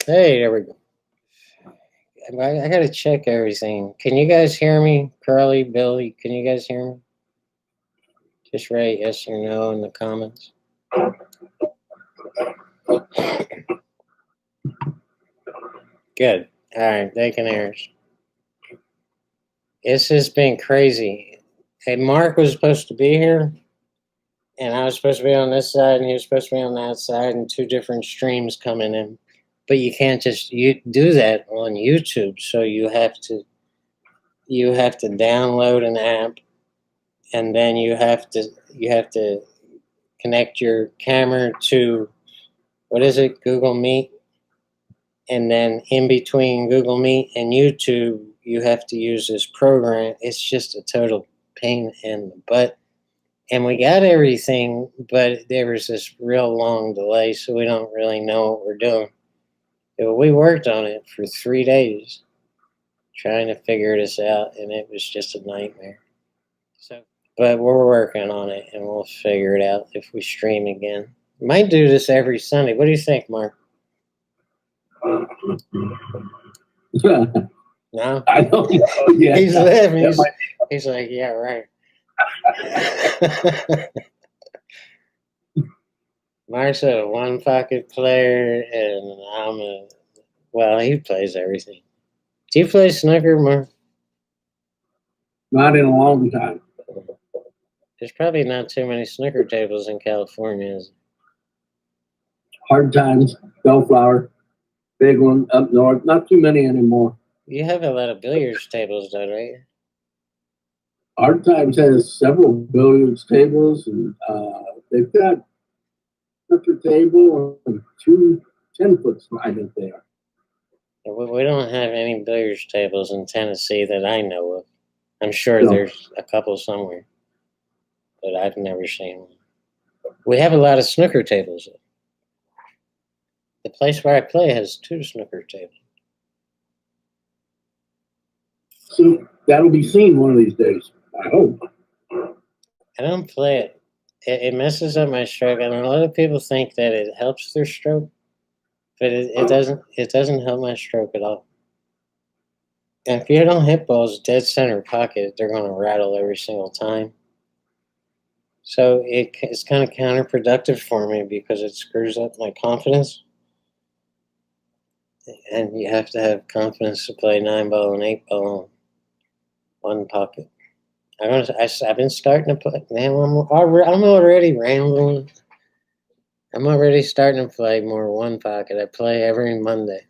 Hey, there we go. I gotta check everything. Can you guys hear me? Curly, Billy, can you guys hear me? Just write yes or no in the comments. Good. All right, they can hear us. It's just been crazy. Hey, Mark was supposed to be here, and I was supposed to be on this side, and he was supposed to be on that side, and two different streams coming in. But you can't just do that on YouTube, so you have to download an app, and then you have to connect your camera to, what is it, Google Meet, and then in between Google Meet and YouTube, you have to use this program. It's just a total pain in the butt. And we got everything, but there was this real long delay, so we don't really know what we're doing. We worked on it for 3 days trying to figure this out, and it was just a nightmare. But we're working on it, and we'll figure it out if we stream again. Might do this every Sunday. What do you think, Mark? No? I don't know. Yeah. He's laughing. He's like, yeah, right. Mark's a one pocket player, and well, he plays everything. Do you play snooker, Mark? Not in a long time. There's probably not too many snooker tables in California, is there? Hard Times, Bellflower, big one up north. Not too many anymore. You have a lot of billiards tables, though, right? Hard Times has several billiards tables, and they've got snooker table and 2 10-foot, I think they are. We don't have any billiards tables in Tennessee that I know of. I'm sure there's a couple somewhere, but I've never seen one. We have a lot of snooker tables, though. The place where I play has 2 snooker tables. So that'll be seen one of these days, I hope. I don't play it. It messes up my stroke, and a lot of people think that it helps their stroke, but it doesn't. It doesn't help my stroke at all. And if you don't hit balls dead center pocket, they're going to rattle every single time. So it's kind of counterproductive for me because it screws up my confidence. And you have to have confidence to play 9-ball and 8-ball on one pocket. I've been starting to play. Man, I'm already rambling. I'm already starting to play more one pocket. I play every Monday.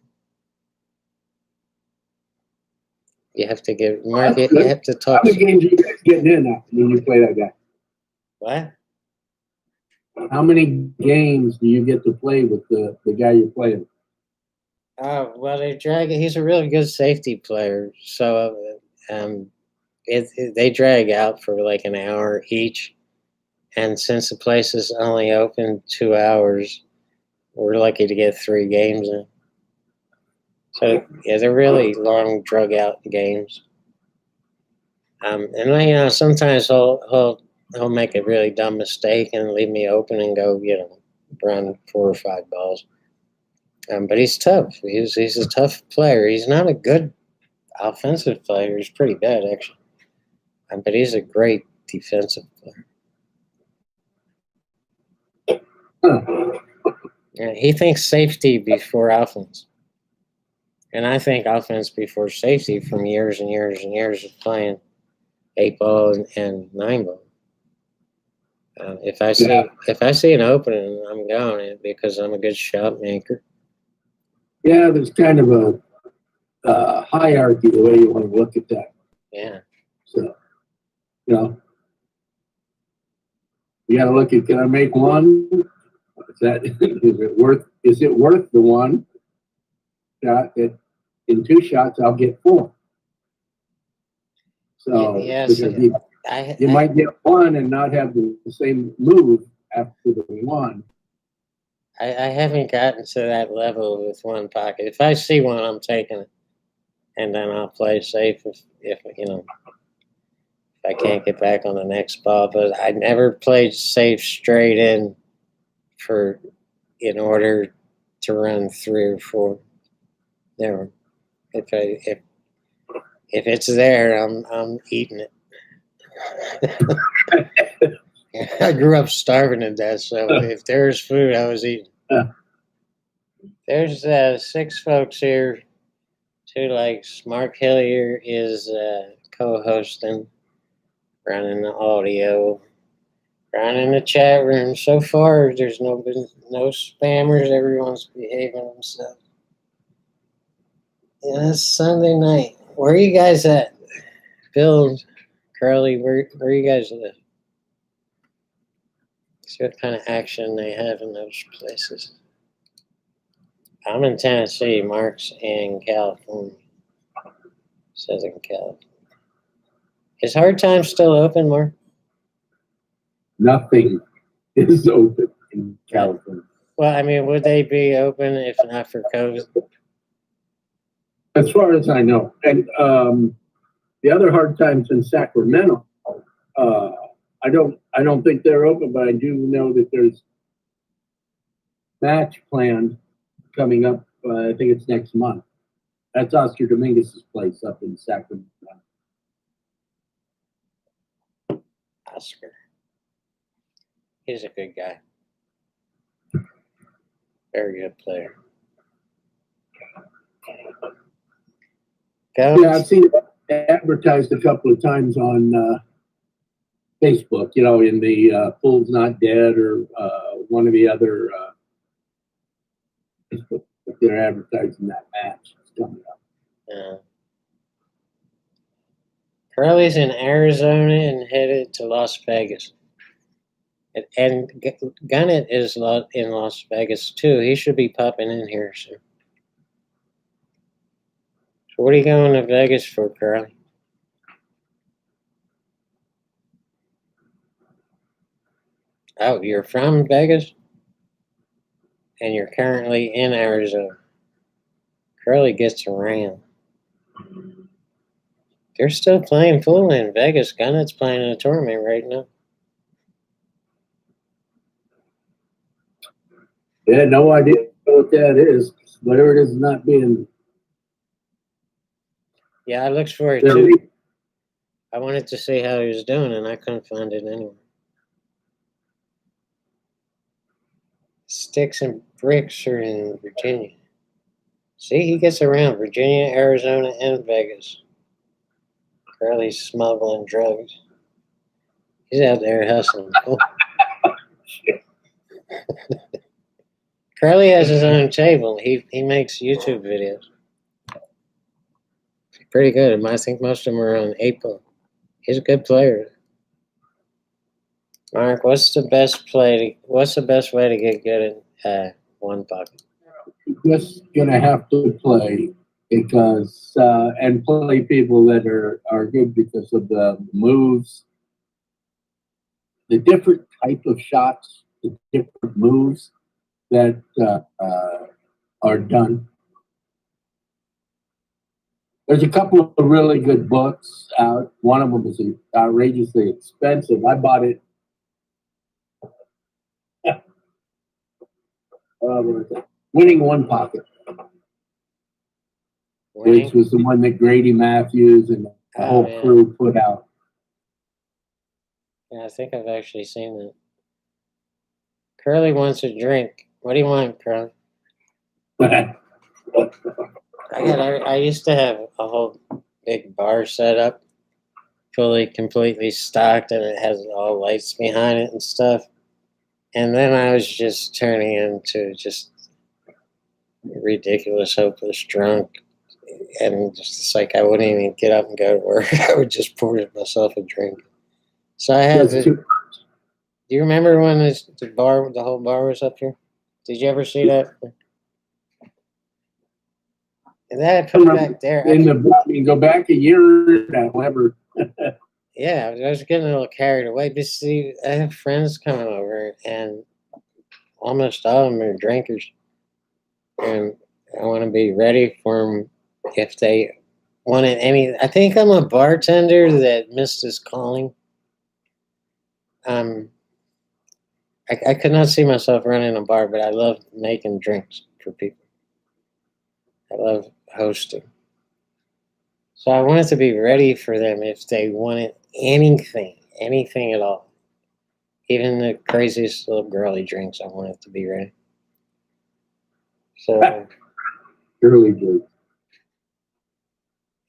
You have to give Mark. You have to talk. How many games are you guys getting in now when you play that guy? What? How many games do you get to play with the guy you're playing? Well, he's a really good safety player, so they drag out for like an hour each. And since the place is only open 2 hours, we're lucky to get 3 games in. So yeah, they're really long, drug out games. And sometimes he'll make a really dumb mistake and leave me open and go, run 4 or 5 balls. But he's tough. He's a tough player. He's not a good offensive player. He's pretty bad, actually. But he's a great defensive player. Yeah, he thinks safety before offense. And I think offense before safety from years and years and years of playing 8-ball and 9-ball. If I see an opening, I'm going because I'm a good shot maker. Yeah, there's kind of a hierarchy the way you want to look at that. Yeah. So, you got to look at, can I make one? Is it worth the one shot that in 2 shots I'll get 4? So yes, you might get 1 and not have the same move after the 1. I haven't gotten to that level with one pocket. If I see one, I'm taking it, and then I'll play safe if I can't get back on the next ball. But I never played safe straight in order to run 3 or 4. Never. If it's there, I'm eating it. I grew up starving to death, so if there's food, I was eating. There's 6 folks here. 2 likes. Mark Hillyer is co-hosting, running the audio, running the chat room. So far, there's no spammers. Everyone's behaving themselves. Yeah, it's Sunday night. Where are you guys at? Bill, Curly, where you guys live? See what kind of action they have in those places. I'm in Tennessee. Mark's in California. Southern California. Is Hard Times still open, Mark? Nothing is open in California. Well, I mean, would they be open if not for COVID? As far as I know. And the other Hard Times in Sacramento, I don't think they're open, but I do know that there's match planned coming up. I think it's next month. That's Oscar Dominguez's place up in Sacramento. Oscar. He's a good guy. Very good player. Yeah, I've seen it advertised a couple of times on Facebook, you know, in the Fool's Not Dead or one of the other Facebook, they're advertising that match. It's coming up. Yeah. Curly's in Arizona and headed to Las Vegas. And Gunnett is in Las Vegas too. He should be popping in here soon. So what are you going to Vegas for, Curly? Oh, you're from Vegas? And you're currently in Arizona. Curly gets around. They're still playing pool in Vegas. Gunnett's playing in a tournament right now. Yeah, no idea what that is. Whatever it is, not being. Yeah, I looked for it too. I wanted to see how he was doing, and I couldn't find it anywhere. Sticks and Bricks are in Virginia. See, he gets around Virginia, Arizona, and Vegas. Curly's smuggling drugs. He's out there hustling. Oh. Curly has his own table. He makes YouTube videos. Pretty good. I think most of them are on 8-ball. He's a good player. Mark, what's the best way to get good at one pocket? Just gonna have to play because and play people that are good because of the moves, the different type of shots, the different moves that are done. There's a couple of really good books out. One of them is outrageously expensive. I bought it. Winning One Pocket, which was the one that Grady Matthews and the whole crew put out. Yeah, I think I've actually seen that. Curly wants a drink. What do you want, Curly? I used to have a whole big bar set up, completely stocked, and it has all lights behind it and stuff. And then I was just turning into just ridiculous, hopeless drunk. And just like I wouldn't even get up and go to work. I would just pour myself a drink. So I had to. Do you remember when the whole bar was up here? Did you ever see that? And that I put back there. You go back a year, however. Yeah, I was getting a little carried away. But see, I have friends coming over, and almost all of them are drinkers. And I want to be ready for them if they wanted any. I think I'm a bartender that missed his calling. I could not see myself running a bar, but I love making drinks for people. I love hosting. So I wanted to be ready for them if they wanted anything at all. Even the craziest little girly drinks, I wanted to be ready. So, Girly drink.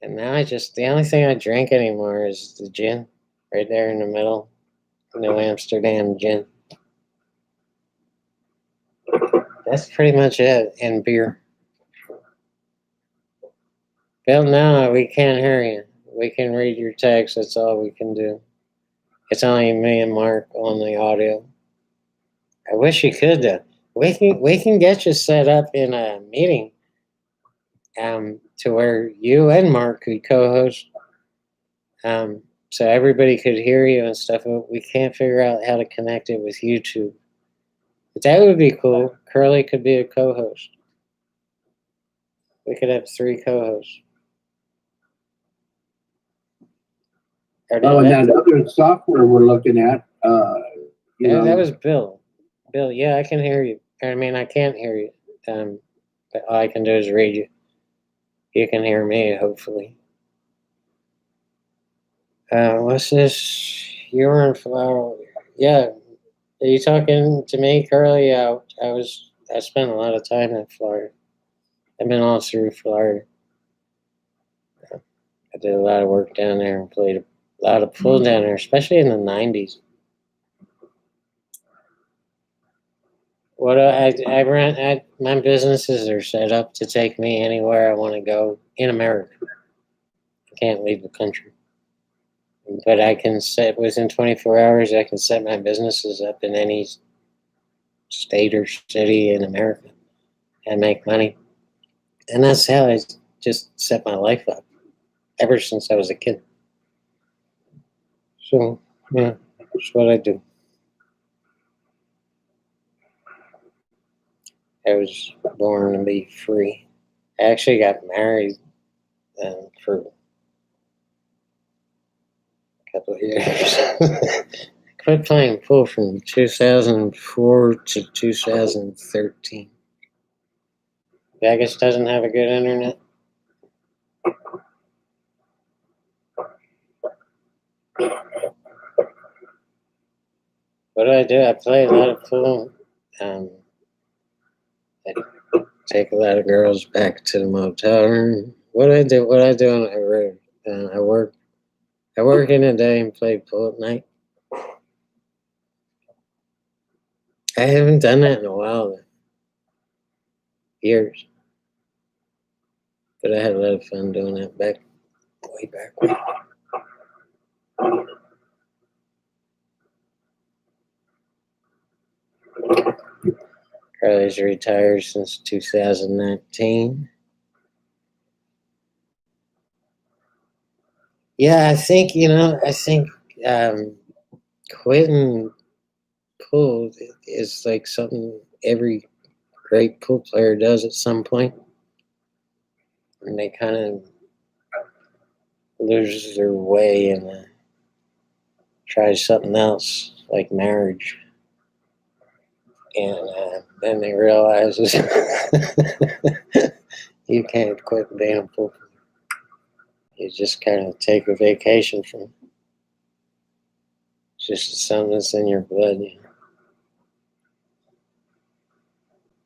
and now the only thing I drink anymore is the gin, right there in the middle, New Amsterdam gin. That's pretty much it, and beer. Bill, no, we can't hear you. We can read your text. That's all we can do. It's only me and Mark on the audio. I wish you could. We can get you set up in a meeting, to where you and Mark could co-host, so everybody could hear you and stuff. But we can't figure out how to connect it with YouTube. But that would be cool. Curly could be a co-host. We could have 3 co-hosts. Oh, and that other software we're looking at, that was Bill. Bill, yeah, I can hear you. I mean, I can't hear you. But all I can do is read you. You can hear me, hopefully. What's this? You're in Florida. Yeah. Are you talking to me, Curly? Yeah, I spent a lot of time in Florida. I've been all through Florida. I did a lot of work down there and played a lot of pool down there, especially in the 90s. What my businesses are set up to take me anywhere I want to go in America. I can't leave the country. But I can within 24 hours, I can set my businesses up in any state or city in America and make money. And that's how I just set my life up ever since I was a kid. So, yeah, that's what I do. I was born to be free. I actually got married for a couple of years. Quit playing pool from 2004 to 2013. Vegas doesn't have a good internet. What do I do? I play a lot of pool. I take a lot of girls back to the motel room. What I do on the road. I work in the day and play pool at night. I haven't done that in a while. Years. But I had a lot of fun doing that way back. Carly's retired since 2019. Yeah, I think quitting pool is like something every great pool player does at some point. And they kind of lose their way and try something else like marriage. And then they realize you can't quit being a pool player. You just kind of take a vacation from it. It's just something that's in your blood.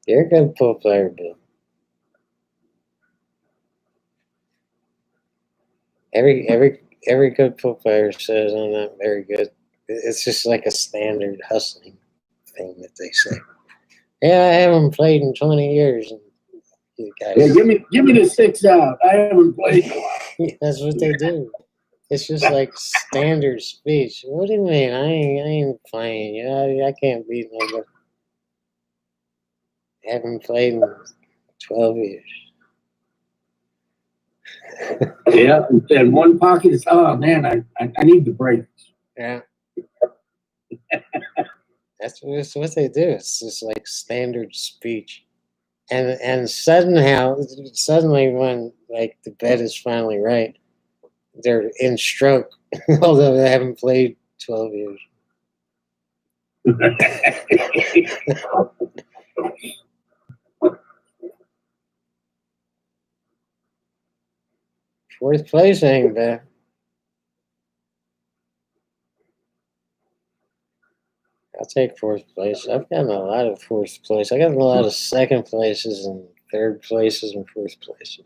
You're a good pool player, Bill. Every good pool player says I'm not very good. It's just like a standard hustling thing that they say. Yeah, I haven't played in 20 years. And you guys, yeah, give me the 6 out. I haven't played. That's what they do. It's just like standard speech. What do you mean? I ain't playing. I can't beat nobody. I haven't played in 12 years. Yeah, and one pocket is, oh man, I need the brakes. Yeah. That's what they do. It's just like standard speech. And suddenly when like the bet is finally right, they're in stroke, although they haven't played 12 years. Fourth place ain't bad. I'll take fourth place. I've gotten a lot of fourth place. I got a lot of second places and third places and fourth places.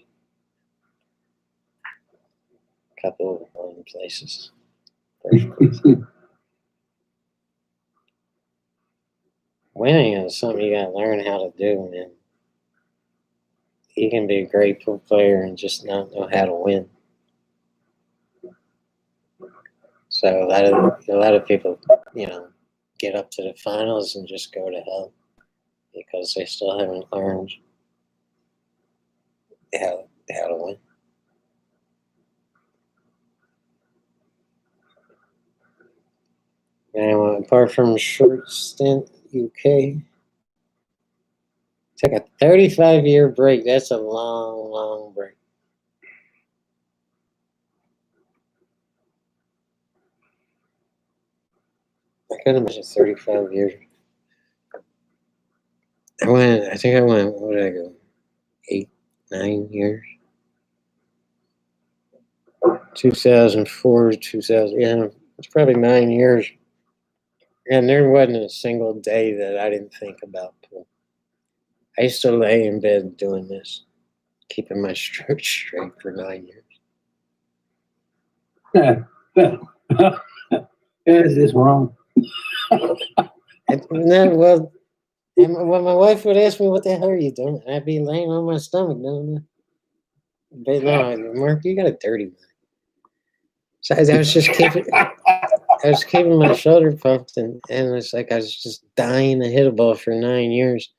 A couple of one places. First place. Winning is something you gotta learn how to do, man. You can be a great pool player and just not know how to win. So a lot of people, get up to the finals and just go to hell because they still haven't learned how to win. Now, apart from short stint UK, took a 35-year break. That's a long, long break. I couldn't imagine 35 years. I think I went, what did I go? 8, 9 years? 2004, 2000, yeah, it's probably 9 years. And there wasn't a single day that I didn't think about pool. I used to lay in bed doing this, keeping my stroke straight for 9 years. Is this wrong? Well, when my wife would ask me, what the hell are you doing? I'd be laying on my stomach doing it. But no, Mark, you got a dirty mind. So I was just keeping my shoulder pumped, and it's like I was just dying to hit a ball for 9 years.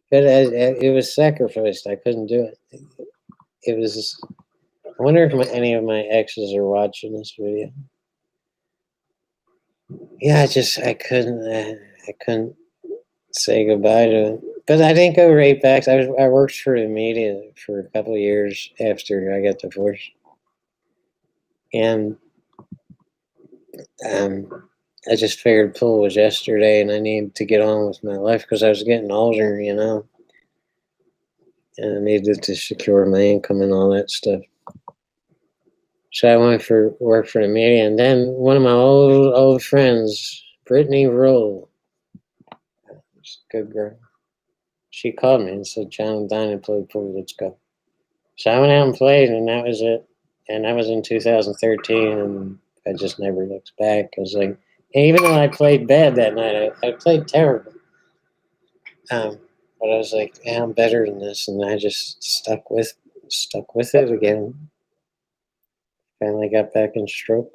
But it was sacrificed. I couldn't do it. It was. I wonder if any of my exes are watching this video. Yeah, I couldn't say goodbye to it. But I didn't go right back. I worked for the media for a couple of years after I got divorced, and I just figured pool was yesterday, and I needed to get on with my life because I was getting older, and I needed to secure my income and all that stuff. So I went for work for the media, and then one of my old friends, Brittany Roll, she's a good girl, she called me and said, "John, I'm dying to play pool. Let's go." So I went out and played, and that was it. And that was in 2013, and I just never looked back. I was like, even though I played bad that night, I played terrible. But I was like, yeah, I'm better than this, and I just stuck with it again. Finally got back in stroke.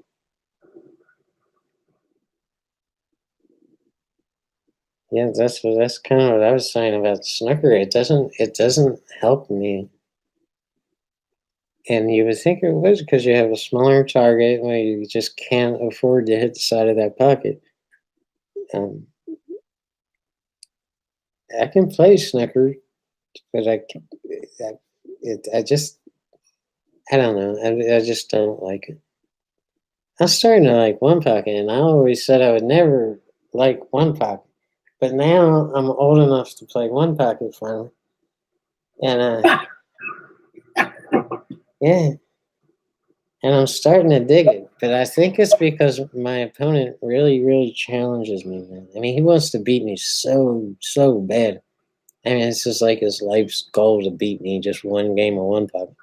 Yeah, that's kind of what I was saying about snooker. It doesn't help me. And you would think it was because you have a smaller target where you just can't afford to hit the side of that pocket. I can play snooker, but I don't know. I just don't like it. I'm starting to like one pocket, and I always said I would never like one pocket. But now I'm old enough to play one pocket finally. And yeah. And I'm starting to dig it. But I think it's because my opponent really, really challenges me, man. I mean, he wants to beat me so, so bad. I mean, it's just like his life's goal to beat me just one game of one pocket.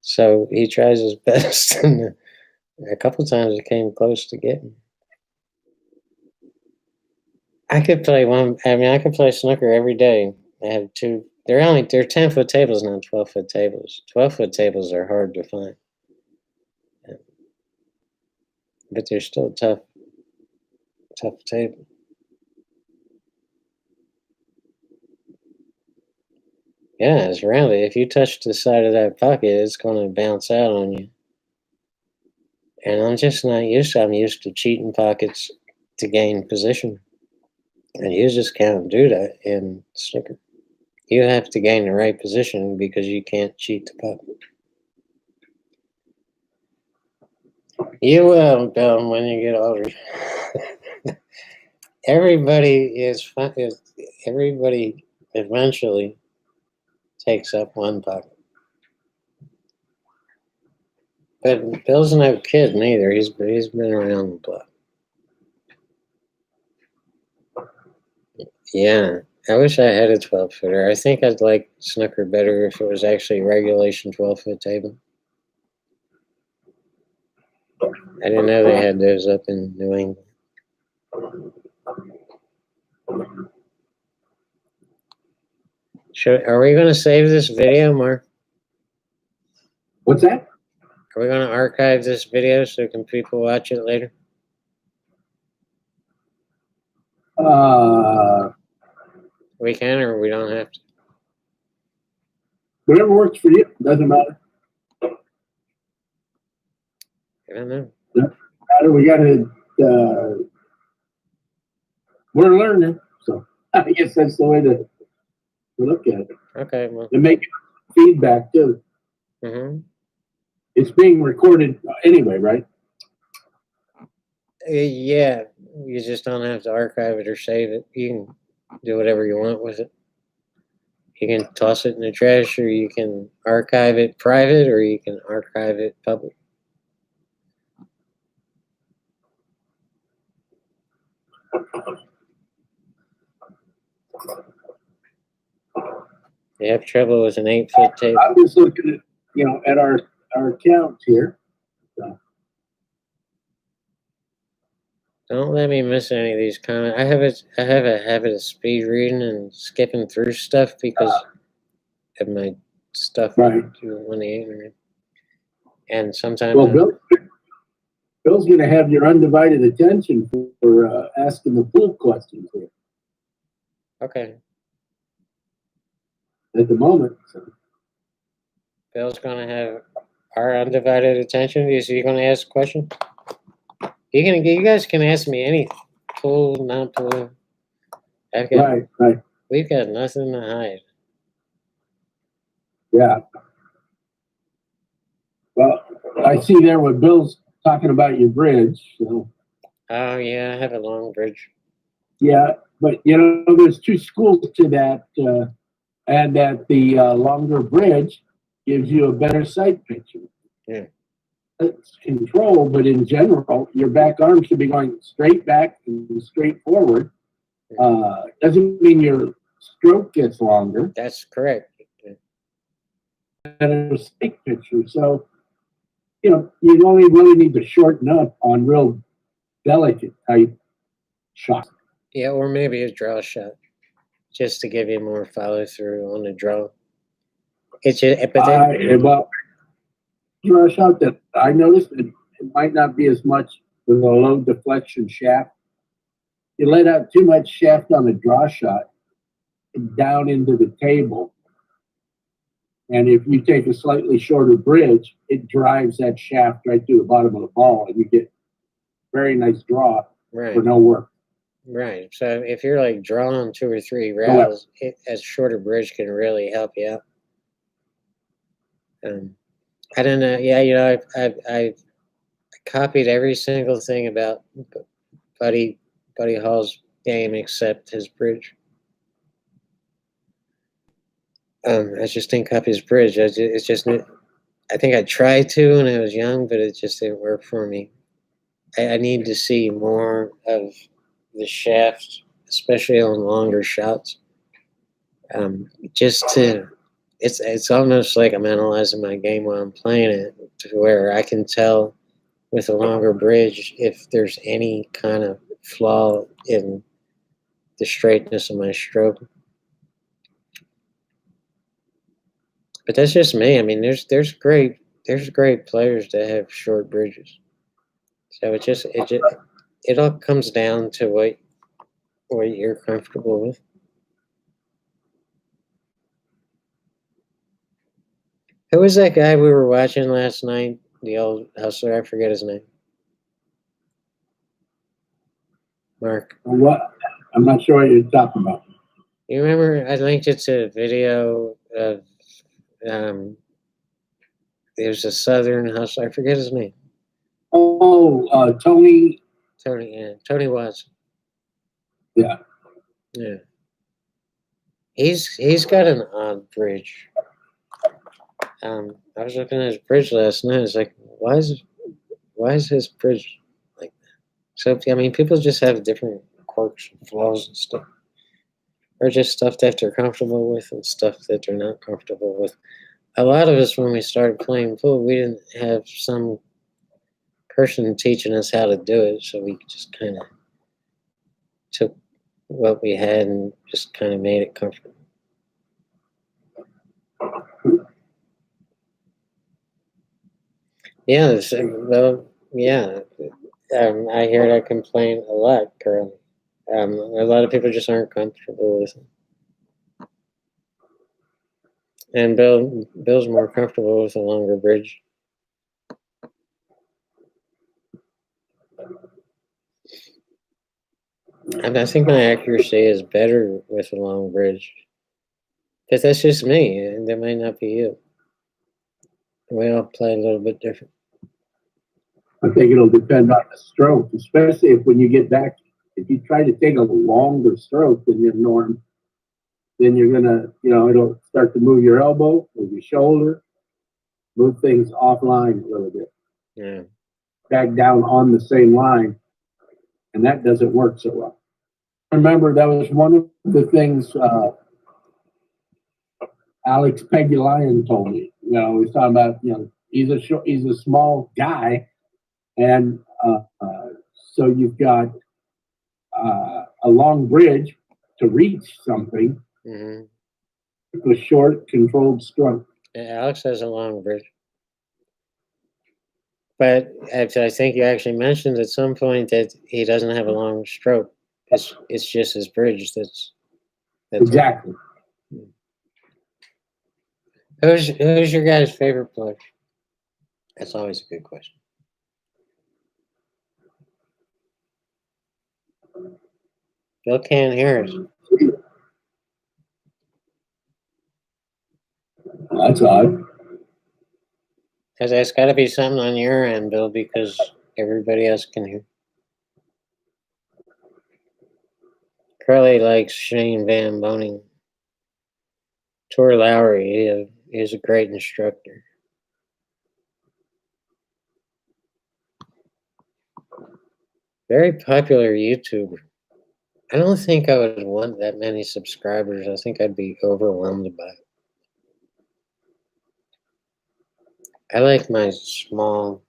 So he tries his best, and a couple times it came close to getting. I could play snooker every day. I have two. They're 10-foot tables, not 12-foot tables. 12-foot tables are hard to find, but they're still tough table. Yeah, it's rounded. If you touch the side of that pocket, it's going to bounce out on you. And I'm just not used to it. I'm used to cheating pockets to gain position. And you just can't do that in snooker. You have to gain the right position because you can't cheat the pocket. You will, Bill, when you get older. Everybody eventually takes up one pocket. But Bill's no kid neither. He's been around the block. Yeah, I wish I had a 12-footer. I think I'd like snooker better if it was actually regulation 12-foot table. I didn't know they had those up in New England. Are we going to save this video, Mark? What's that? Are we going to archive this video so can people watch it later? We can, or we don't have to. Whatever works for you. Doesn't matter. I don't know. Doesn't matter. We got to. We're learning, so I guess that's the way to look at it. Okay, well. And make feedback too. Mm-hmm. It's being recorded anyway, right? Yeah, you just don't have to archive it or save it. You can do whatever you want with it. You can toss it in the trash, or you can archive it private, or you can archive it public. You have trouble with an 8-foot table? I was looking at our account here. So. Don't let me miss any of these comments. I have a habit of speed reading and skipping through stuff because of my stuff right on the internet. And sometimes. Well, Bill's going to have your undivided attention for asking the pool questions here. Okay. At the moment. So. Bill's going to have our undivided attention. Is he going to ask a question? You guys can ask me anything. Pool, not pool. Right. We've got nothing to hide. Yeah. Well, I see there what Bill's talking about your bridge. So. Oh, yeah, I have a long bridge. Yeah, but there's two schools to that, and that the longer bridge gives you a better sight picture. Yeah. It's control, but in general, your back arm should be going straight back and straight forward. Doesn't mean your stroke gets longer. That's correct. Better sight picture. So, you only really need to shorten up on real delicate type shots. Yeah, or maybe a draw shot, just to give you more follow through on the draw. It's just, well, draw shot that I noticed it might not be as much with a low deflection shaft. You let out too much shaft on the draw shot down into the table. And if you take a slightly shorter bridge, it drives that shaft right through the bottom of the ball, and you get very nice draw for no work. Right. So if you're like drawing 2 or 3 rails, a shorter bridge can really help you out. I don't know. Yeah, I copied every single thing about Buddy Hall's game except his bridge. I just didn't copy his bridge. I think I tried to when I was young, but it just didn't work for me. I need to see more of the shaft, especially on longer shots. It's almost like I'm analyzing my game while I'm playing it, to where I can tell with a longer bridge if there's any kind of flaw in the straightness of my stroke. But that's just me. I mean, there's great players that have short bridges. So it all comes down to what you're comfortable with. Who was that guy we were watching last night? The old hustler. I forget his name. Mark. What? I'm not sure what you're talking about. You remember? I linked it to a video of. There's a Southern hustler. I forget his name. Oh, Tony. Tony Watson. Yeah. Yeah. He's got an odd bridge. I was looking at his bridge last night. It's like, why is his bridge like that? So I mean, people just have different quirks and flaws and stuff, or just stuff that they're comfortable with and stuff that they're not comfortable with. A lot of us, when we started playing pool, we didn't have some person teaching us how to do it, so we just kind of took what we had and just kind of made it comfortable. Yeah, well, yeah. I hear that complaint a lot currently. A lot of people just aren't comfortable with it. And Bill's more comfortable with a longer bridge. And I think my accuracy is better with a long bridge. But that's just me, and that might not be you. We all play a little bit different. I think it'll depend on the stroke, especially if when you get back, if you try to take a longer stroke than your norm, then you're gonna, it'll start to move your elbow, move your shoulder, move things offline a little bit. Yeah. Back down on the same line, and that doesn't work so well. I remember that was one of the things Alex Pegulayan told me. He was talking about, he's a small guy, and so you've got a long bridge to reach something with a short, controlled stroke. Yeah, Alex has a long bridge. But I think you actually mentioned at some point that he doesn't have a long stroke. It's just his bridge that's exactly. Who's your guy's favorite player? That's always a good question. Bill can't hear us. That's odd. Because there's got to be something on your end, Bill, because everybody else can hear. Curly likes Shane Van Boning. Tor Lowry, he's a great instructor. Very popular YouTuber. I don't think I would want that many subscribers. I think I'd be overwhelmed by it. I like my small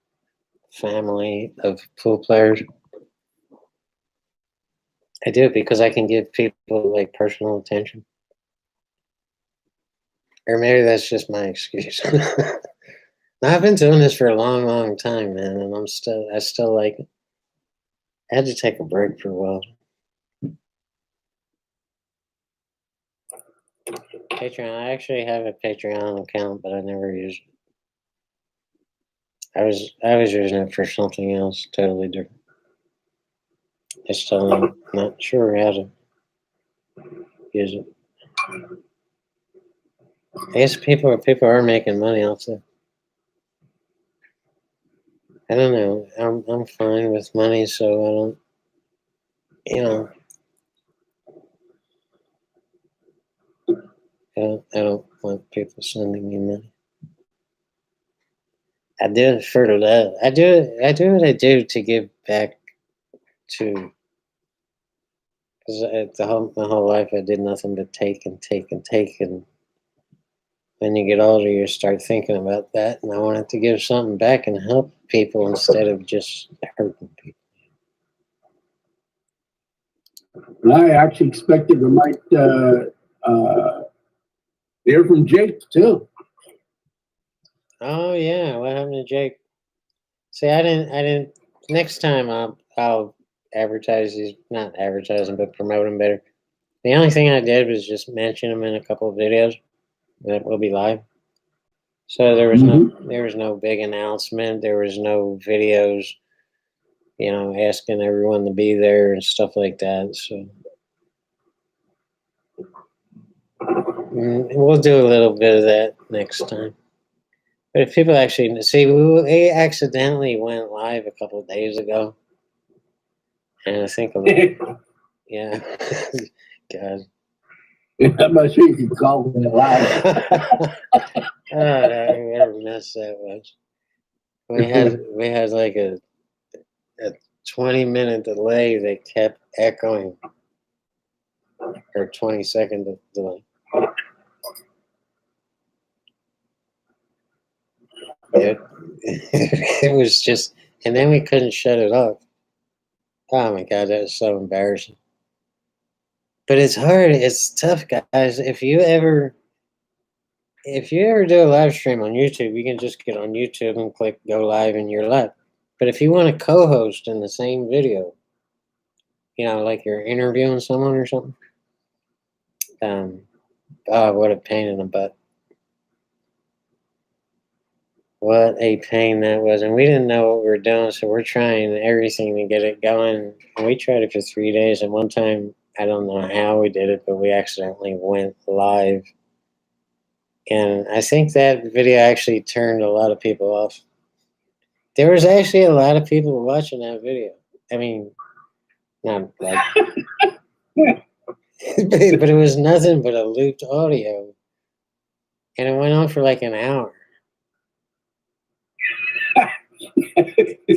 family of pool players. I do it because I can give people like personal attention. Or maybe that's just my excuse. I've been doing this for a long, long time, man, and I still like it. I had to take a break for a while. Patreon. I actually have a Patreon account, but I never use it. I was using it for something else totally different. I still am not sure how to use it. I guess people are making money off it. I don't know. I'm fine with money, so I don't. I don't want people sending me money. I do it for love. I do what I do to give back to. Because my whole life I did nothing but take and take and take, and when you get older, you start thinking about that. And I wanted to give something back and help people instead of just hurting people. I actually expected we might hear from Jake too. Oh yeah, what happened to Jake? See, I didn't. Next time I'll advertise these, not advertising, but promote them better. The only thing I did was just mention them in a couple of videos that will be live. So there was no big announcement. There was no videos, asking everyone to be there and stuff like that. So we'll do a little bit of that next time. But if people actually see, we accidentally went live a couple of days ago, and I think yeah, God. I'm not sure you can call it live. Oh, what a mess that was. we had like a 20-minute delay that kept echoing, or 20-second delay. It, it was just, and then we couldn't shut it off. Oh my God, that was so embarrassing. But it's hard. It's tough, guys. If you ever do a live stream on YouTube, you can just get on YouTube and click go live and you're live. But if you want to co-host in the same video, like you're interviewing someone or something, oh, what a pain in the butt. What a pain that was. And we didn't know what we were doing, so we're trying everything to get it going. And we tried it for 3 days, and one time, I don't know how we did it, but we accidentally went live. And I think that video actually turned a lot of people off. There was actually a lot of people watching that video. I mean, not like, but it was nothing but a looped audio. And it went on for like an hour.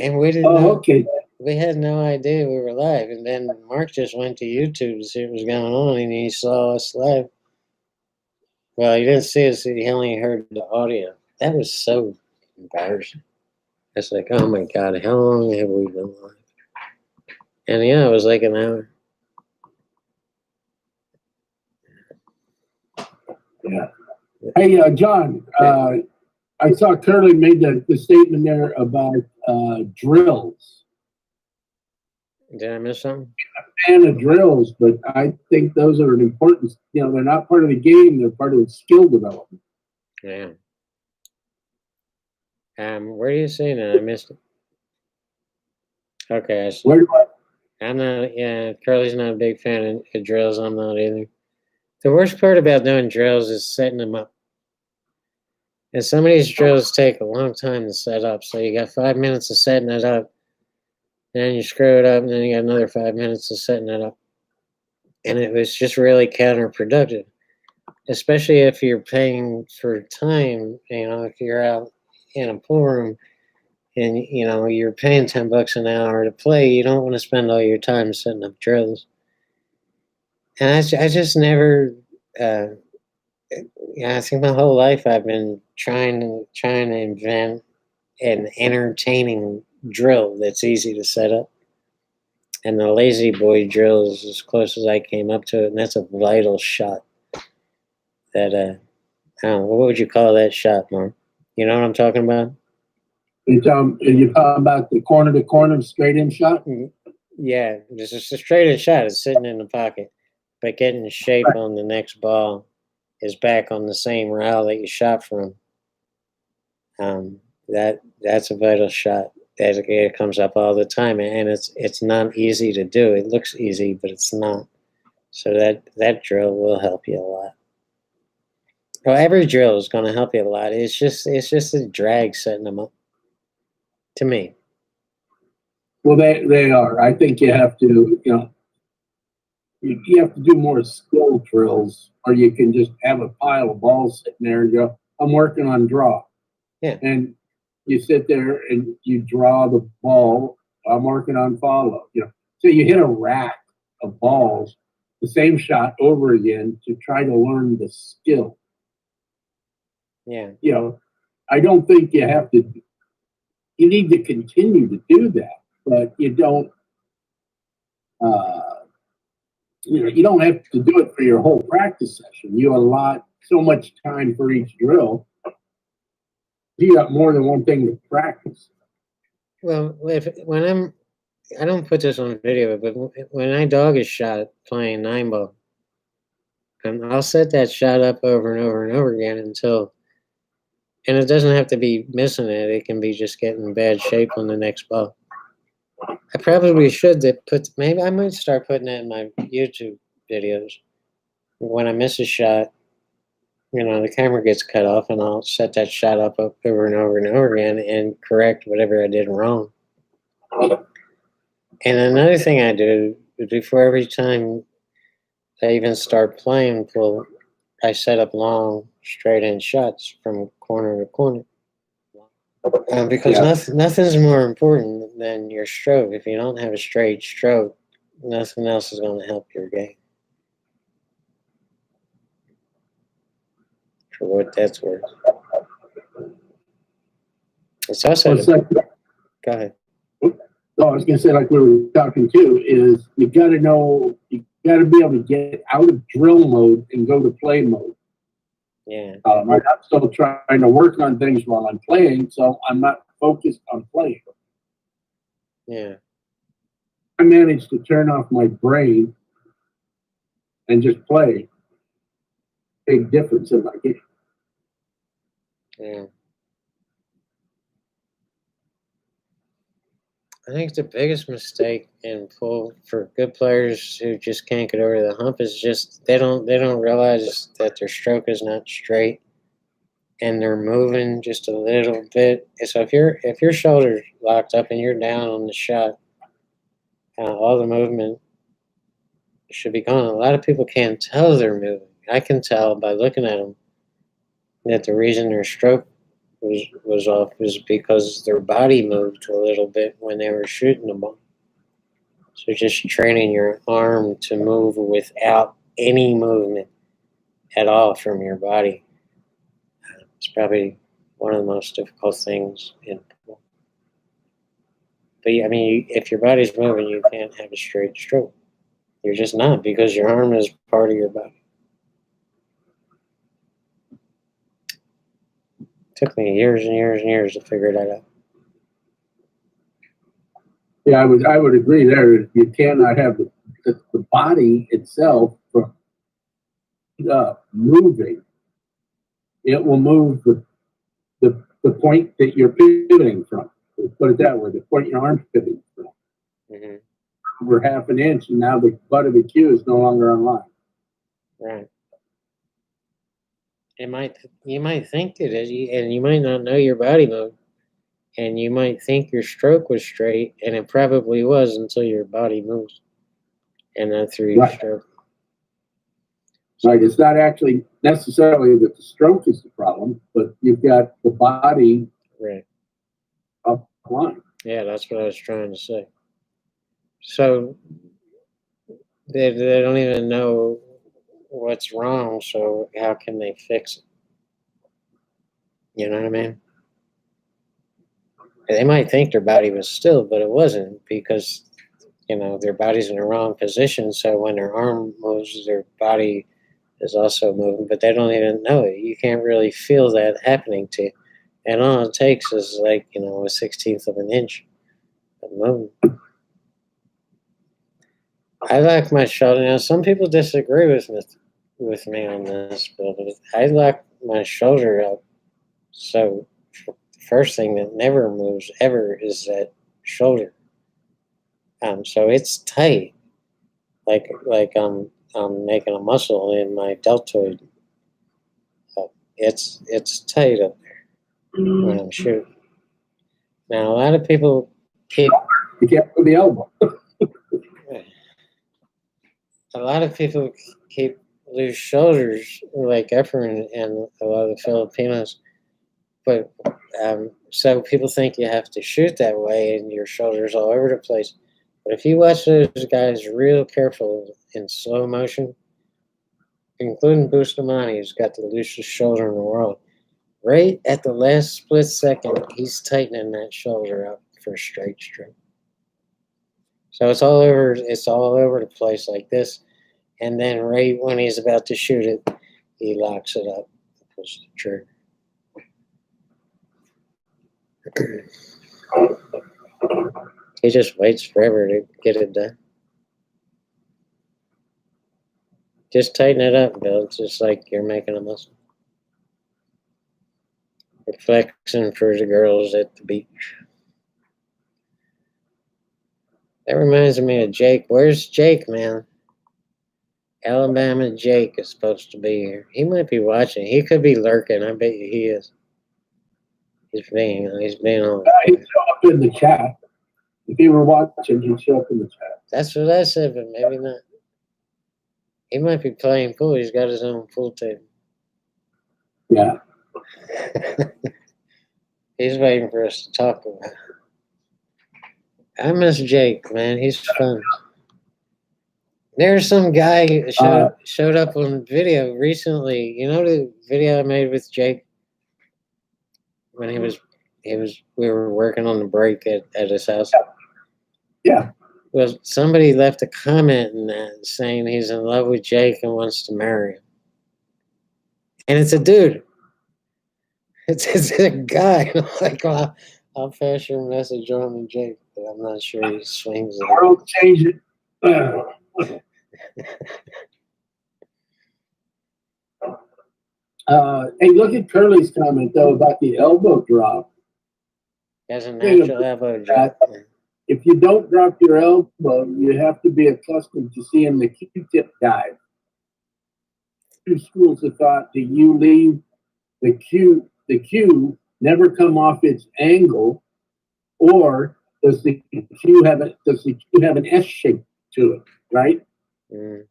And we didn't know. Okay. We had no idea we were live. And then Mark just went to YouTube to see what was going on, and he saw us live. Well, he didn't see us, he only heard the audio. That was so embarrassing. It's like, oh my God, how long have we been live? And yeah, it was like an hour. Yeah. Hey, John, I saw Curly made the statement there about drills. Did I miss something? Fan of drills, but I think those are an important, they're not part of the game, they're part of the skill development. Yeah. Where do you see that? I missed it. Okay, I see. Where do I'm not, yeah, Curly's not a big fan of drills. I'm not either. The worst part about doing drills is setting them up. And some of these drills take a long time to set up. So you got 5 minutes of setting it up, then you screw it up, and then you got another 5 minutes of setting it up. And it was just really counterproductive, especially if you're paying for time. If you're out in a pool room and you're paying $10 an hour to play, you don't want to spend all your time setting up drills. And I just never. I think my whole life I've been trying to invent an entertaining drill that's easy to set up. And the lazy boy drill is as close as I came up to it, and that's a vital shot. That I don't know, what would you call that shot, Mark? You know what I'm talking about? you're talking about the corner to corner straight in shot? Yeah, it's just a straight in shot. It's sitting in the pocket, but getting shape on the next ball is back on the same rail that you shot from. That's a vital shot. It comes up all the time, and it's not easy to do. It looks easy, but it's not. So that drill will help you a lot. Well, every drill is going to help you a lot. It's just a drag setting them up. To me. Well, they are. I think you have to, you have to do more skill drills, or you can just have a pile of balls sitting there and go, I'm working on draw. Yeah. And you sit there and you draw the ball, I'm working on follow. So you hit a rack of balls, the same shot over again to try to learn the skill. Yeah. I don't think you have to, you need to continue to do that, but you don't, you don't have to do it for your whole practice session. You allot so much time for each drill. You got more than one thing to practice. Well, I don't put this on video, but when I dog a shot playing 9-ball, I'll set that shot up over and over and over again and it doesn't have to be missing it. It can be just getting bad shape on the next ball. I probably should maybe I might start putting that in my YouTube videos. When I miss a shot, the camera gets cut off, and I'll set that shot up over and over and over again and correct whatever I did wrong. And another thing I do before every time I even start playing pool, I set up long straight in shots from corner to corner. Because Yeah. nothing's more important than your stroke. If you don't have a straight stroke, nothing else is going to help your game. For what that's worth. It's also Well, it's like, go ahead. I was going to say, like we were talking too, is you got to know, you got to be able to get out of drill mode and go to play mode. Yeah. I'm still trying to work on things while I'm playing, so I'm not focused on playing. Yeah. I managed to turn off my brain and just play. Big difference in my game. Yeah. I think the biggest mistake in pool for good players who just can't get over the hump is just they don't realize that their stroke is not straight and they're moving just a little bit. So if your shoulder's locked up and you're down on the shot, all the movement should be gone. A lot of people can't tell they're moving. I can tell by looking at them that the reason their stroke was off is because their body moved a little bit when they were shooting the ball. So just training your arm to move without any movement at all from your body is probably one of the most difficult things in pool. But I mean, if your body's moving, you can't have a straight stroke. You're just not because your arm is part of your body. It took me years and years and years to figure that out. Yeah, I would agree there. You cannot have the body itself from moving. It will move the point that you're pivoting from. Let's put it that way, the point your arm's pivoting from. Mm-hmm. Over half an inch, and now the butt of the cue is no longer on line. Right. You might think it is, and you might not know your body mode, and you might think your stroke was straight, and it probably was until your body moves, and that threw your stroke. Right. It's not actually necessarily that the stroke is the problem, but you've got the body right up line. Yeah, that's what I was trying to say. So they don't even know what's wrong, so how can they fix it? You know what I mean? They might think their body was still, but it wasn't because, their body's in the wrong position. So when their arm moves, their body is also moving, but they don't even know it. You can't really feel that happening to you. And all it takes is like, a 1/16 of an inch of movement. I like my shoulder. Now, some people disagree with me on this, but I like my shoulder up. So the first thing that never moves ever is that shoulder. So it's tight, like I'm making a muscle in my deltoid. It's tight up there when I'm shooting. Now a lot of people keep. You can't put the elbow. A lot of people keep loose shoulders, like Efren and a lot of the Filipinos. But so people think you have to shoot that way and your shoulders all over the place. But if you watch those guys real careful in slow motion, including Bustamante, who's got the loosest shoulder in the world, right at the last split second, he's tightening that shoulder up for a straight stroke. So it's all over the place like this. And then right when he's about to shoot it, he locks it up and pulls the trigger. He just waits forever to get it done. Just tighten it up, Bill. It's just like you're making a muscle. You're flexing for the girls at the beach. That reminds me of Jake. Where's Jake, man? Alabama Jake is supposed to be here. He might be watching. He could be lurking. I bet you he is. He's being on. He'd show up in the chat. If he were watching, he'd show up in the chat. That's what I said, but maybe not. He might be playing pool. He's got his own pool table. Yeah. He's waiting for us to talk about. I miss Jake, man. He's fun. There's some guy who showed up on video recently. You know the video I made with Jake when we were working on the break at his house. Yeah. Well, somebody left a comment in that saying he's in love with Jake and wants to marry him. And it's a dude. It's a guy. I'm like, well, I'll pass your message on to Jake, but I'm not sure he swings it. I'll change it. Hey, look at Curly's comment though about the elbow drop. Has a natural elbow drop. If you don't drop your elbow, you have to be accustomed to seeing the Q-tip dive. Two schools of thought: do you leave the cue never come off its angle, or does the cue have an S shape to it? Right. Mm.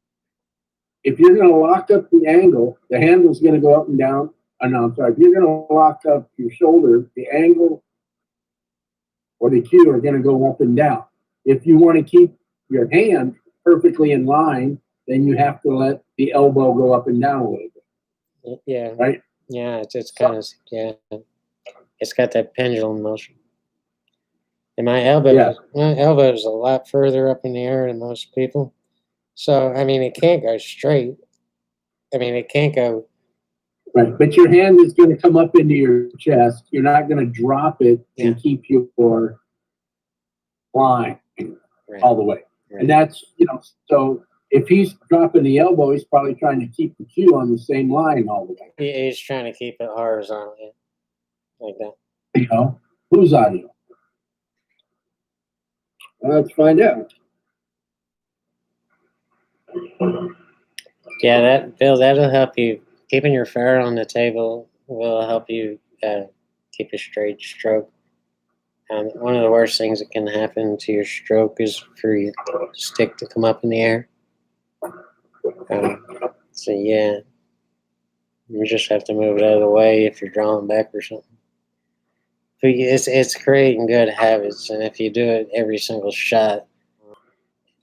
If you're going to lock up the angle, the handle's going to go up and down. Oh, no, I'm sorry. If you're going to lock up your shoulder, the angle or the cue are going to go up and down. If you want to keep your hand perfectly in line, then you have to let the elbow go up and down a little bit. Yeah. Right? Yeah, it's kind of, yeah. It's got that pendulum motion. And my elbow is a lot further up in the air than most people. So, I mean, it can't go straight. I mean, it can't go. Right, but your hand is going to come up into your chest. You're not going to drop it and keep your line all the way. Right. And that's, so if he's dropping the elbow, he's probably trying to keep the cue on the same line all the way. He's trying to keep it horizontally, like that. Whose audio? Let's find out. Yeah, Bill, that'll help you. Keeping your fare on the table will help you keep a straight stroke. One of the worst things that can happen to your stroke is for your stick to come up in the air. So yeah, you just have to move it out of the way if you're drawing back or something. But it's creating good habits, and if you do it every single shot,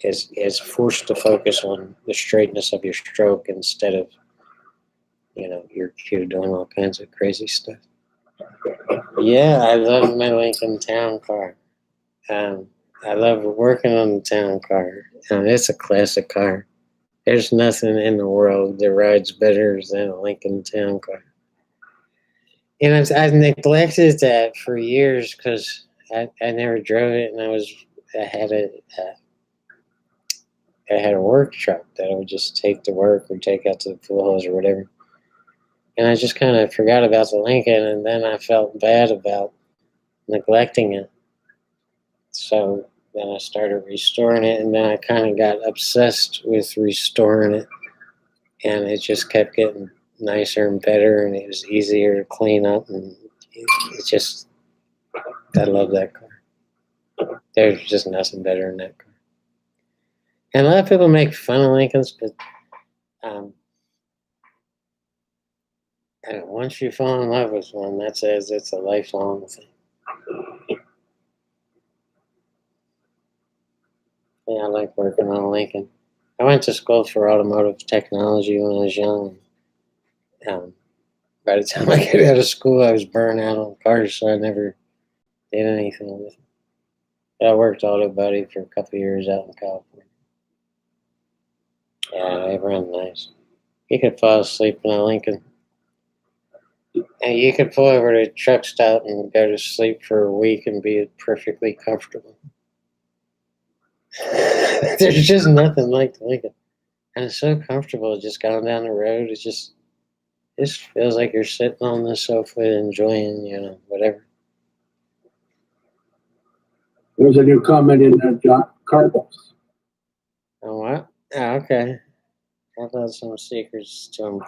it's forced to focus on the straightness of your stroke instead of your cue doing all kinds of crazy stuff. Yeah, I love my Lincoln Town Car. I love working on the Town Car. It's a classic car. There's nothing in the world that rides better than a Lincoln Town Car. And I've neglected that for years because I never drove it, and I had a work truck that I would just take to work or take out to the pool halls or whatever. And I just kind of forgot about the Lincoln, and then I felt bad about neglecting it. So then I started restoring it, and then I kind of got obsessed with restoring it. And it just kept getting nicer and better, and it was easier to clean up. And it just, I love that car. There's just nothing better than that car. And a lot of people make fun of Lincolns, but once you fall in love with one, that says it's a lifelong thing. Yeah, I like working on Lincoln. I went to school for automotive technology when I was young. By the time I got out of school, I was burned out on cars, so I never did anything with it. But I worked auto body for a couple of years out in California. Yeah, they run nice. You could fall asleep in a Lincoln. And you could pull over to a truck stop and go to sleep for a week and be perfectly comfortable. There's just nothing like the Lincoln. And it's so comfortable just going down the road. It just feels like you're sitting on the sofa enjoying, whatever. There's a new comment in the John Cardbox. Oh, what? Oh, okay. How about some secrets to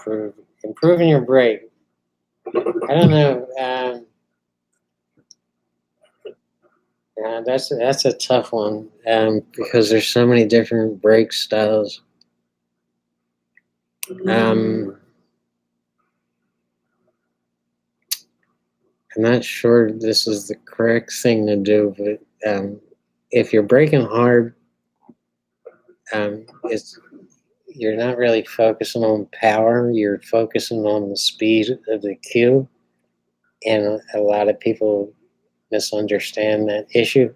improving your brake? I don't know. That's a tough one because there's so many different brake styles. I'm not sure this is the correct thing to do, but if you're breaking hard, it's you're not really focusing on power. You're focusing on the speed of the cue, and a lot of people misunderstand that issue.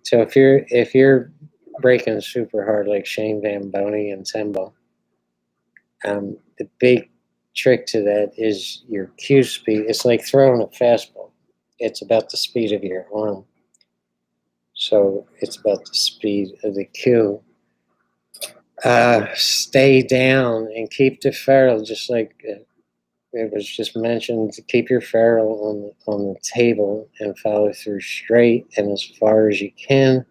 So if you're breaking super hard like Shane Van Boney and Tembo, the big trick to that is your cue speed. It's like throwing a fastball. It's about the speed of your arm. So it's about the speed of the cue. Stay down and keep the ferrule, just like it was just mentioned, to keep your ferrule on the table and follow through straight and as far as you can.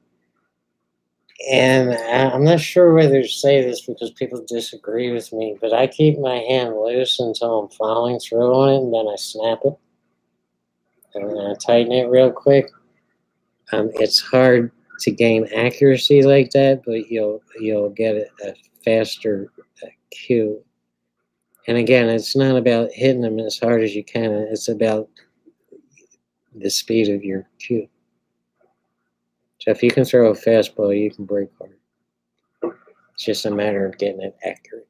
And I'm not sure whether to say this because people disagree with me, but I keep my hand loose until I'm following through on it, and then I snap it and then I tighten it real quick. It's hard to gain accuracy like that, but you'll get a faster cue. And again, it's not about hitting them as hard as you can. It's about the speed of your cue. So if you can throw a fastball, you can break hard. It's just a matter of getting it accurate.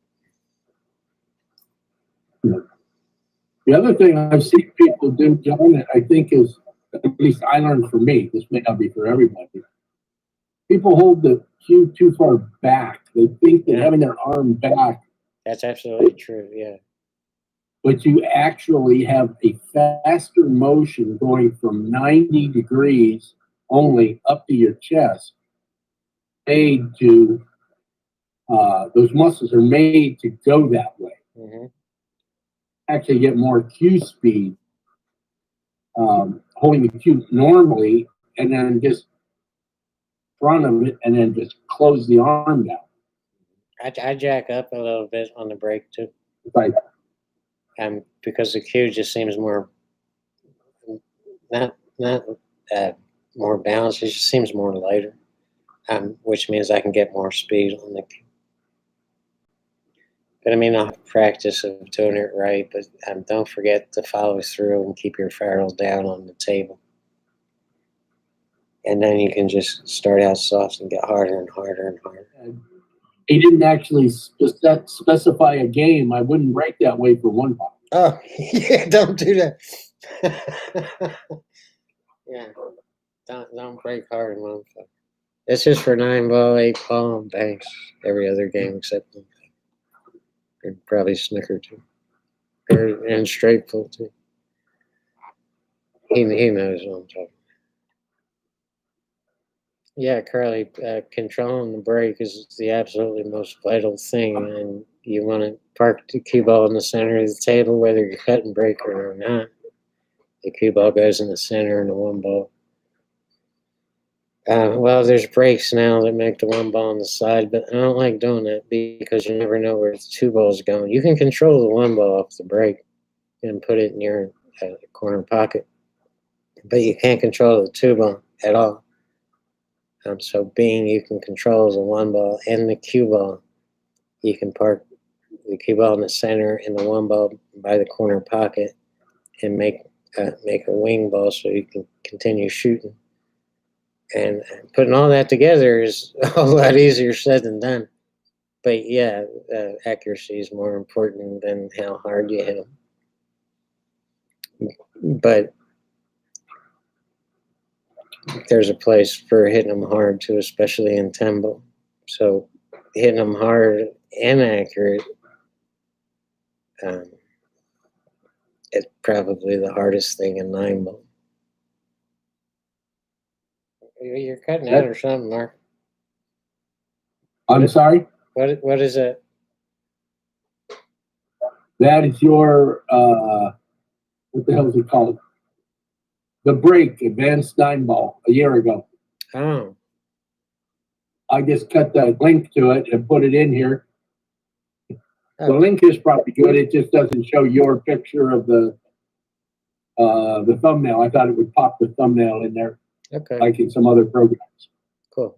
The other thing I've seen people do, John, that I think is, at least I learned for me, this may not be for everybody. People hold the cue too far back. They think that having their arm back. That's absolutely true, yeah. But you actually have a faster motion going from 90 degrees only up to your chest, made to, those muscles are made to go that way. Mm-hmm. Actually get more cue speed, holding the cue normally, and then just front of it, and then just close the arm down. I jack up a little bit on the break too. Right. Because the cue just seems more not more balanced. It just seems more lighter, which means I can get more speed on the cue. But I mean, I'll have practice of doing it right. But don't forget to follow through and keep your ferrule down on the table. And then you can just start out soft and get harder and harder and harder. He didn't actually specify a game. I wouldn't break that way for one ball. Oh, yeah, don't do that. Yeah, don't break hard in one ball. It's just for 9-ball, 8-ball, and banks. Every other game except one. And probably snooker too. And straight pull too. He knows what I'm talking about. Yeah, Carly, controlling the break is the absolutely most vital thing, and you want to park the cue ball in the center of the table, whether you're cutting breaker or not. The cue ball goes in the center and the one ball. Well, there's breaks now that make the one ball on the side, but I don't like doing that because you never know where the two ball's going. You can control the one ball off the break and put it in your corner pocket, but you can't control the two ball at all. So being you can control the one ball and the cue ball, you can park the cue ball in the center and the one ball by the corner pocket and make a wing ball so you can continue shooting. And putting all that together is a lot easier said than done. But yeah, accuracy is more important than how hard you hit them. But there's a place for hitting them hard too, especially in tempo. So hitting them hard and accurate is probably the hardest thing in 9-ball. You're cutting out or something, Mark. I'm sorry? What is it? That is your, what the hell is it called? The break, Advanced 9-ball, a year ago. Oh. I just cut the link to it and put it in here. The link is probably good. It just doesn't show your picture of the thumbnail. I thought it would pop the thumbnail in there, Okay. like in some other programs. Cool.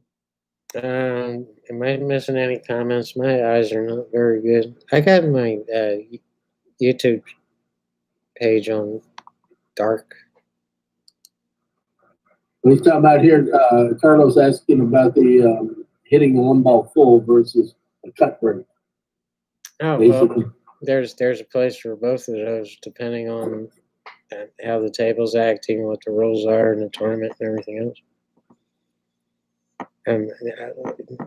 Am I missing any comments? My eyes are not very good. I got my YouTube page on dark. We're talking about here, Carlos asking about the hitting the one ball full versus a cut break. Oh, Basically. well, there's a place for both of those, depending on how the table's acting, what the rules are in the tournament, and everything else. And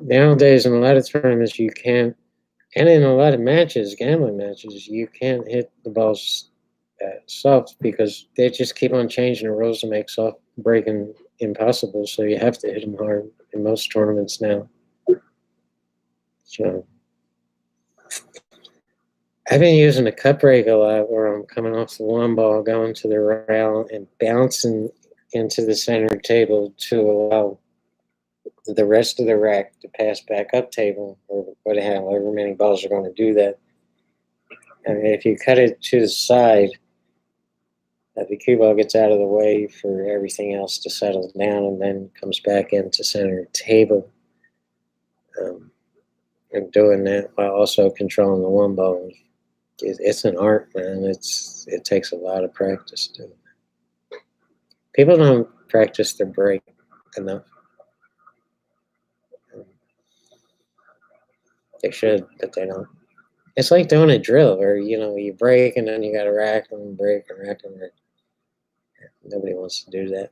nowadays, in a lot of tournaments, you can't, and in a lot of matches, gambling matches, you can't hit the balls soft because they just keep on changing the rules to make soft breaking impossible. So you have to hit them hard in most tournaments now. So I've been using the cut break a lot, where I'm coming off the one ball, going to the rail, and bouncing into the center table to allow the rest of the rack to pass back up table, or however many balls are going to do that. And if you cut it to the side, the cue ball gets out of the way for everything else to settle down, and then comes back into center table. And doing that while also controlling the one ball, it's an art, man. It takes a lot of practice to do. People don't practice their break enough. They should, but they don't. It's like doing a drill where, you break and then you got to rack and break and rack and rack. Nobody wants to do that.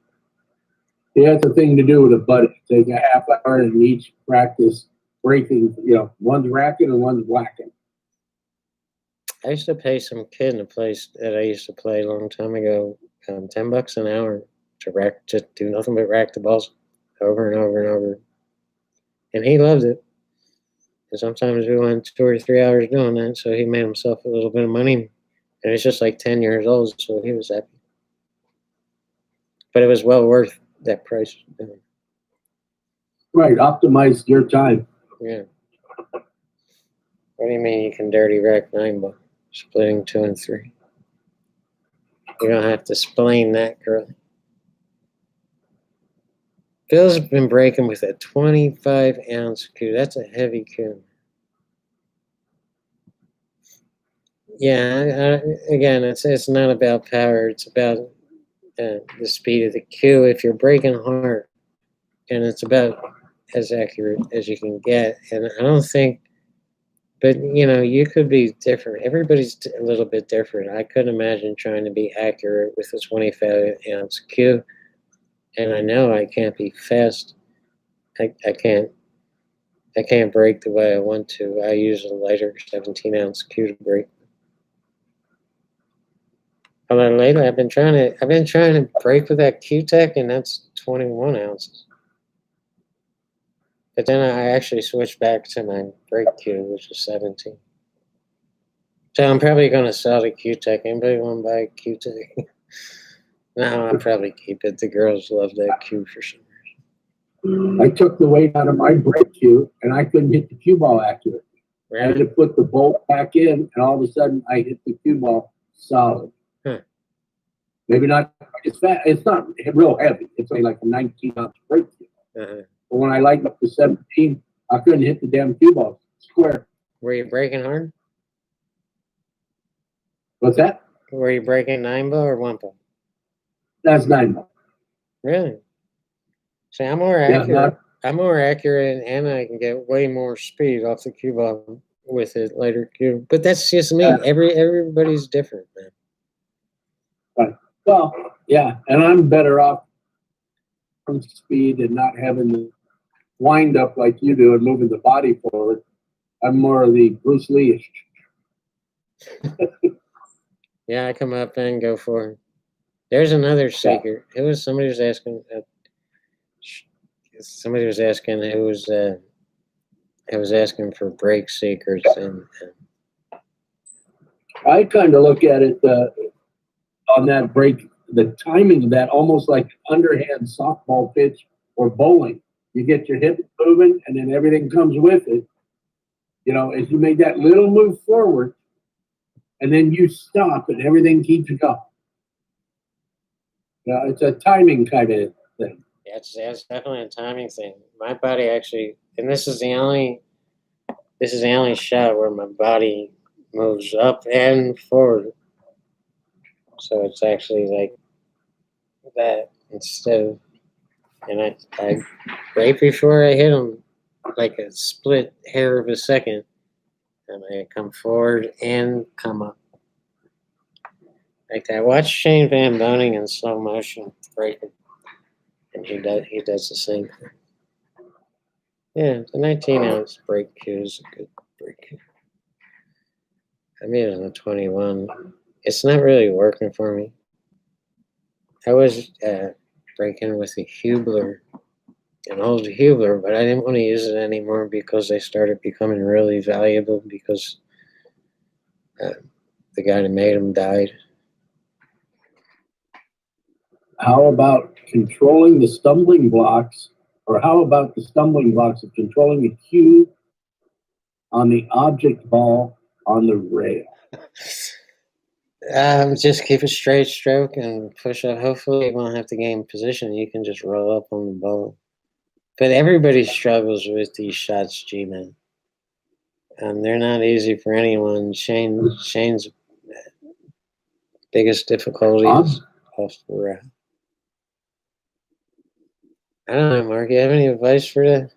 Yeah, it's a thing to do with a buddy. Take a half hour and each practice breaking, one's racking and one's whacking. I used to pay some kid in a place that I used to play a long time ago, $10 an hour to do nothing but rack the balls over and over and over. And he loved it. And sometimes we went 2 or 3 hours doing that, so he made himself a little bit of money. And he's just like 10 years old, so he was happy. But it was well worth that price. Right, optimize your time. Yeah. What do you mean you can dirty rack 9 ball, splitting 2 and 3? You don't have to explain that, girl. Phil's been breaking with a 25-ounce cue. That's a heavy cue. Yeah, again, it's not about power. It's about the speed of the cue. If you're breaking hard, and it's about as accurate as you can get. And I don't think, but you could be different. Everybody's a little bit different. I couldn't imagine trying to be accurate with a 25-ounce cue. And I know I can't be fast. I can't break the way I want to. I use a lighter 17-ounce cue to break. Although lately I've been trying to break with that Q-Tech, and that's 21 ounces. But then I actually switched back to my break cue, which is 17. So I'm probably going to sell the Q-Tech. Anybody want to buy a Q-Tech? No, I'll probably keep it. The girls love that cue for some reason. I took the weight out of my break cue, and I couldn't hit the cue ball accurately. Really? I had to put the bolt back in, and all of a sudden I hit the cue ball solid. Huh. Maybe not as fast. It's not real heavy. It's only like a 19-ounce break cue. Uh-huh. But when I lightened up to 17, I couldn't hit the damn cue ball square. Were you breaking hard? What's that? Were you breaking 9 ball or 1 ball? That's 9 ball. Really? See, I'm more accurate. I'm more accurate, and I can get way more speed off the cue ball with a lighter cue. But that's just me. Everybody's different, man. Right. Well, yeah, and I'm better off from speed and not having the wind up like you do and moving the body forward. I'm more of the Bruce Lee-ish. Yeah, I come up and go for it. There's another secret. Somebody was asking who was asking for break secrets, and I kind of look at it on that break, the timing of that, almost like underhand softball pitch or bowling. You get your hip moving, and then everything comes with it. As you make that little move forward, and then you stop, and everything keeps going. It's a timing kind of thing. Yeah, it's definitely a timing thing. My body actually, and this is the only shot where my body moves up and forward. So it's actually like that instead of, and I right before I hit him, like a split hair of a second, and I come forward and come up. Like that. Watch Shane Van Boning in slow motion breaking, and he does the same thing. Yeah, the 19-ounce break cue is a good break cue. I made it on a 21. It's not really working for me. I was breaking with a Hubler, an old Hubler, but I didn't want to use it anymore because they started becoming really valuable because the guy that made them died. How about controlling the stumbling blocks, or how about the stumbling blocks of controlling the cue on the object ball on the rail? Just keep a straight stroke and push up. Hopefully, you won't have to gain position. You can just roll up on the ball. But everybody struggles with these shots, G-Man. They're not easy for anyone. Shane's biggest difficulty is off the rail. I don't know, Mark. You have any advice for that?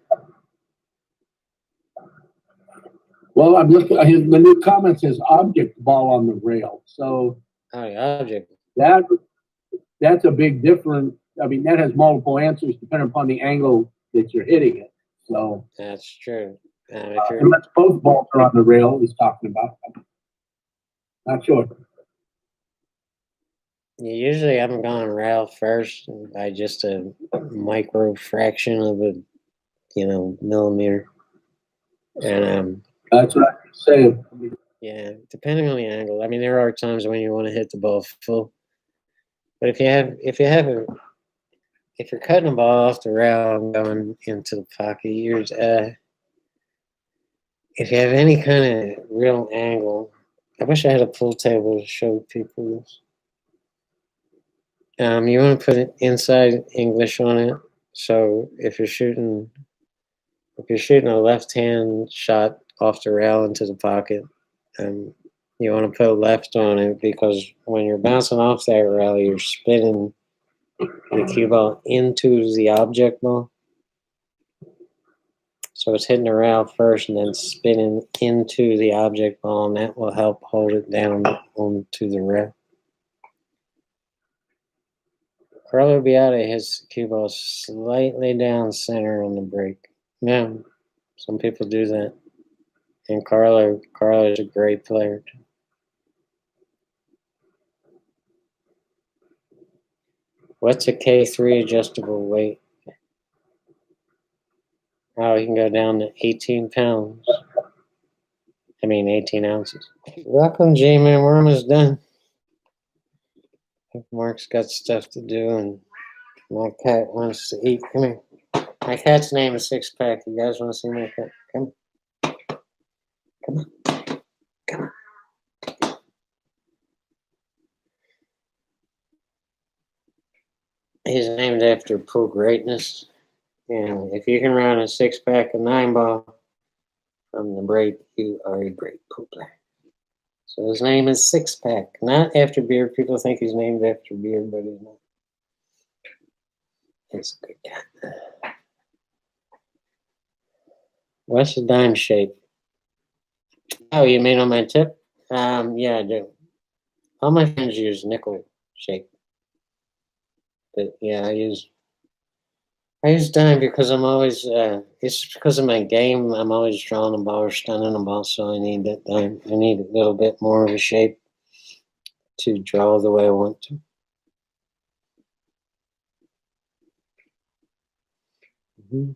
Well, I'm looking. The new comment says object ball on the rail. So the object. That's a big difference. I mean, that has multiple answers depending upon the angle that you're hitting it. So that's true. Unless both balls are on the rail, he's talking about. Not sure. Usually, I'm going rail first by just a micro fraction of a, millimeter. And that's what I say. Yeah, depending on the angle. I mean, there are times when you want to hit the ball full, but if you're cutting the ball off the rail and going into the pocket, if you have any kind of real angle, I wish I had a pool table to show people this. You want to put an inside English on it. So if you're shooting a left-hand shot off the rail into the pocket, you want to put left on it because when you're bouncing off that rail, you're spinning the cue ball into the object ball. So it's hitting the rail first and then spinning into the object ball, and that will help hold it down onto the rail. Carlo Biata hits the cue ball slightly down center on the break. Yeah, some people do that. And Carlo is a great player too. What's a K3 adjustable weight? Oh, you can go down to 18 pounds. 18 ounces. Welcome, J-Man. We're almost done. Mark's got stuff to do, and my cat wants to eat. Come here. My cat's name is Six Pack. You guys want to see my cat? Come. Come on. Come on. He's named after pool greatness. And if you can run a 6-pack of 9-ball from the break, you are a great pool player. So his name is Six Pack, not after beer. People think he's named after beer, but he's not. He's a good cat. What's the dime shape? Oh, you mean on my tip? Yeah, I do. All my friends use nickel shape. But yeah, I use dime because I'm always, it's because of my game. I'm always drawing the ball or stunning the ball, so I need that dime. I need a little bit more of a shape to draw the way I want to. Mm-hmm.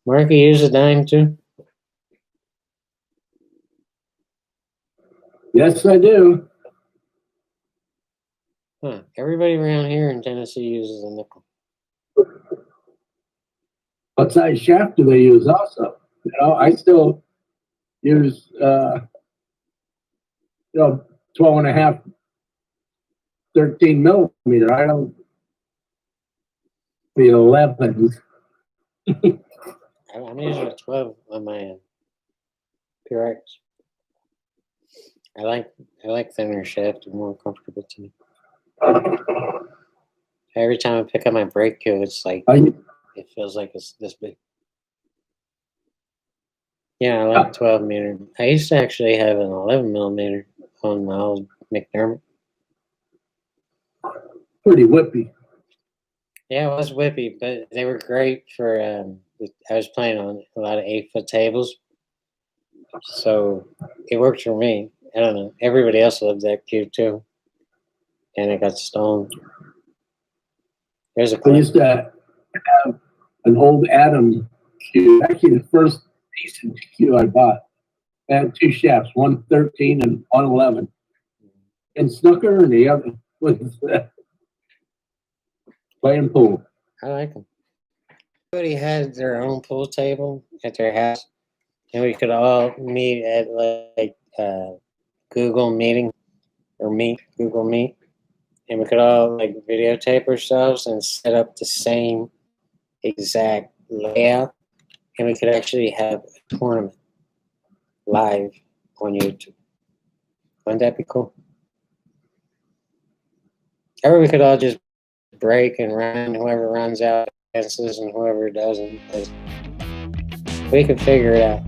Mark, you use a dime too? Yes, I do. Huh. Everybody around here in Tennessee uses a nickel. What size shaft do they use also? I still use, 12 and a half, 13 millimeter. I don't the 11. I'm using a 12 on my PRX. I like thinner shaft and more comfortable to me. Every time I pick up my brake cue, it's like I, it feels like it's this big. Yeah, I like 12 meter. I used to actually have an 11 millimeter on my old McDermott. pretty whippy. Yeah, it was whippy, but they were great for. I was playing on a lot of 8-foot tables, so it worked for me. I don't know. Everybody else loved that cue too, and it got stolen. There's a I clip. used to have an old Adam cue, actually the first decent cue I bought. I had two shafts, one 13 and one 11. And snooker, and the other was playing pool. I like them. Everybody had their own pool table at their house, and we could all meet at like Google Meeting or Google Meet, and we could all like videotape ourselves and set up the same exact layout, and we could actually have a tournament live on YouTube. Wouldn't that be cool? Or we could all just break and run. Whoever runs out passes, and whoever doesn't, we could figure it out.